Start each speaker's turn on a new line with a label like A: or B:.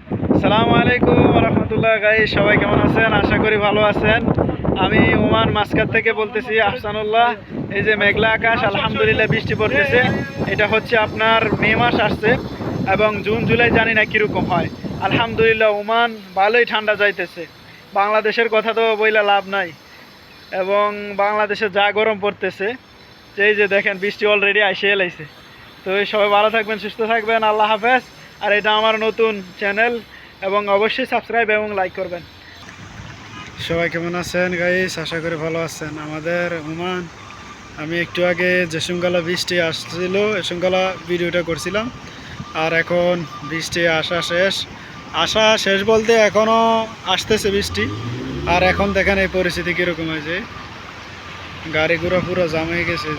A: আসসালামু আলাইকুম রহমতুল্লাহ গাইস, সবাই কেমন আছেন? আশা করি ভালো আছেন। আমি ওমান মাসকাত থেকে বলতেছি, আহসানুল্লাহ। এই যে মেঘলা আকাশ, আলহামদুলিল্লাহ বৃষ্টি পড়তেছে। এটা হচ্ছে আপনার মে মাস আসছে এবং জুন জুলাই জানি না কীরকম হয়। আলহামদুলিল্লাহ ওমান ভালোই ঠান্ডা যাইতেছে। বাংলাদেশের কথা তো বইলা লাভ নাই, এবং বাংলাদেশে যা গরম পড়তেছে, এই যে দেখেন বৃষ্টি অলরেডি আসে এলাইছে। তো এই সবাই ভালো থাকবেন, সুস্থ থাকবেন, আল্লাহ হাফেজ। আর এটা আমার নতুন চ্যানেল, এবং অবশ্যই সাবস্ক্রাইব এবং লাইক করবেন। সবাই কেমন আছেন গাইস? আশা করি ভালো আছেন। আমাদের ওমান, আমি একটু আগে জেসুমগালা বৃষ্টি আসছিল, এসুমগালা ভিডিওটা করছিলাম। আর এখন বৃষ্টি আসা শেষ বলতে এখনও আসতেছে বৃষ্টি। আর এখন দেখেন এই পরিস্থিতি কীরকম হয়েছে, গাড়ি ঘোড়া পুরো জাম হয়ে গেছে।